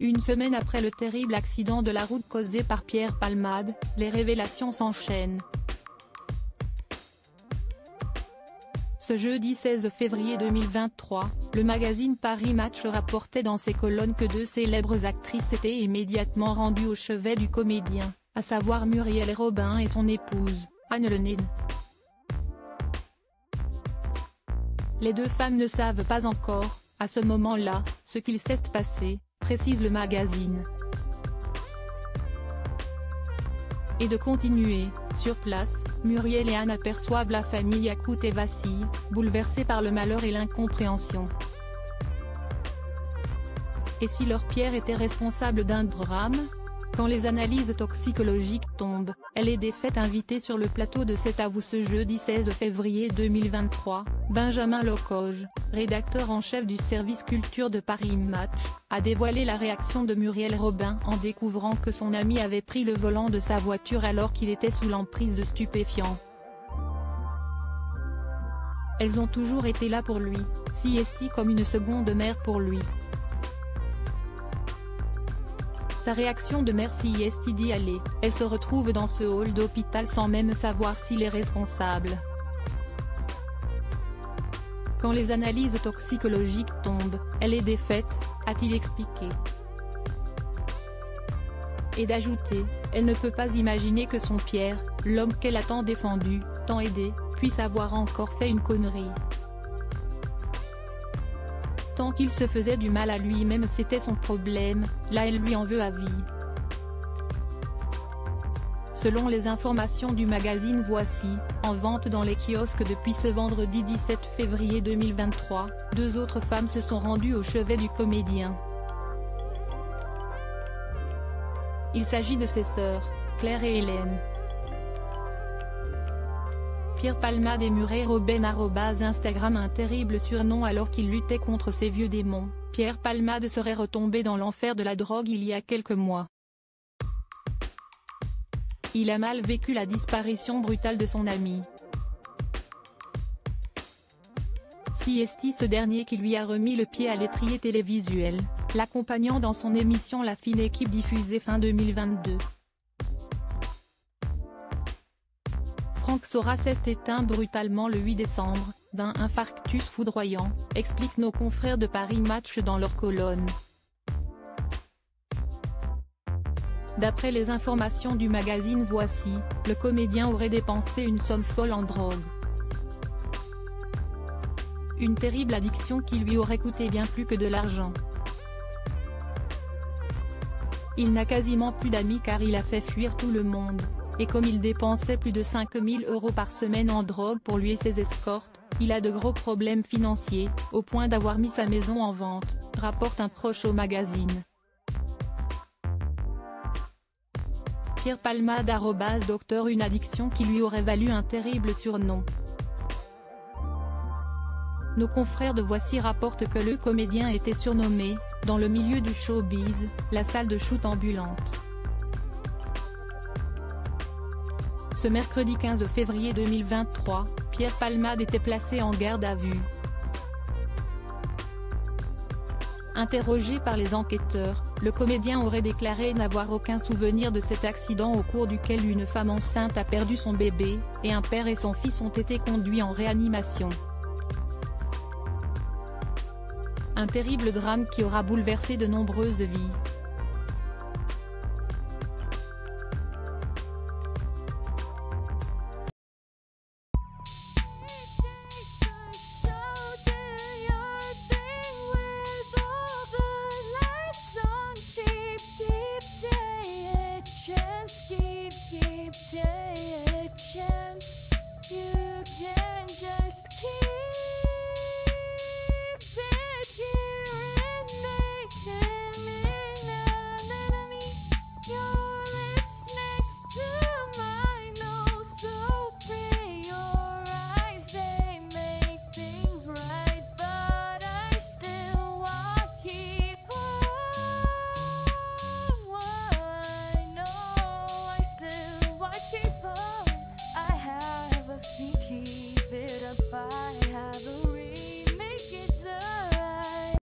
Une semaine après le terrible accident de la route causé par Pierre Palmade, les révélations s'enchaînent. Ce jeudi 16 février 2023, le magazine Paris Match rapportait dans ses colonnes que deux célèbres actrices étaient immédiatement rendues au chevet du comédien, à savoir Muriel Robin et son épouse, Anne Lenine. Les deux femmes ne savent pas encore, à ce moment-là, ce qu'il s'est passé, précise le magazine. Et de continuer, sur place, Muriel et Anne aperçoivent la famille écoute et vacille, bouleversée par le malheur et l'incompréhension. Et si leur Pierre était responsable d'un drame ? Quand les analyses toxicologiques tombent, elle est défaite. Invité sur le plateau de C'est à vous ce jeudi 16 février 2023, Benjamin Locoge, rédacteur en chef du service culture de Paris Match, a dévoilé la réaction de Muriel Robin en découvrant que son ami avait pris le volant de sa voiture alors qu'il était sous l'emprise de stupéfiants. Elles ont toujours été là pour lui, CST comme une seconde mère pour lui. Sa réaction de mère CST dit aller, elle se retrouve dans ce hall d'hôpital sans même savoir s'il est responsable. Quand les analyses toxicologiques tombent, elle est défaite, a-t-il expliqué. Et d'ajouter, elle ne peut pas imaginer que son Pierre, l'homme qu'elle a tant défendu, tant aidé, puisse avoir encore fait une connerie. Tant qu'il se faisait du mal à lui-même c'était son problème, là elle lui en veut à vie. Selon les informations du magazine Voici, en vente dans les kiosques depuis ce vendredi 17 février 2023, deux autres femmes se sont rendues au chevet du comédien. Il s'agit de ses sœurs, Claire et Hélène. Pierre Palmade et Muriel Robin @Instagram. Un terrible surnom alors qu'il luttait contre ses vieux démons, Pierre Palmade serait retombé dans l'enfer de la drogue il y a quelques mois. Il a mal vécu la disparition brutale de son ami. CST, ce dernier qui lui a remis le pied à l'étrier télévisuel, l'accompagnant dans son émission La Fine Équipe diffusée fin 2022. Franck Sora s'est éteint brutalement le 8 décembre, d'un infarctus foudroyant, expliquent nos confrères de Paris Match dans leur colonne. D'après les informations du magazine Voici, le comédien aurait dépensé une somme folle en drogue. Une terrible addiction qui lui aurait coûté bien plus que de l'argent. Il n'a quasiment plus d'amis car il a fait fuir tout le monde. Et comme il dépensait plus de 5 000 € par semaine en drogue pour lui et ses escortes, il a de gros problèmes financiers, au point d'avoir mis sa maison en vente, rapporte un proche au magazine. Pierre Palmade @docteur, une addiction qui lui aurait valu un terrible surnom. Nos confrères de Voici rapportent que le comédien était surnommé, dans le milieu du showbiz, la salle de shoot ambulante. Ce mercredi 15 février 2023, Pierre Palmade était placé en garde à vue. Interrogé par les enquêteurs, le comédien aurait déclaré n'avoir aucun souvenir de cet accident au cours duquel une femme enceinte a perdu son bébé, et un père et son fils ont été conduits en réanimation. Un terrible drame qui aura bouleversé de nombreuses vies.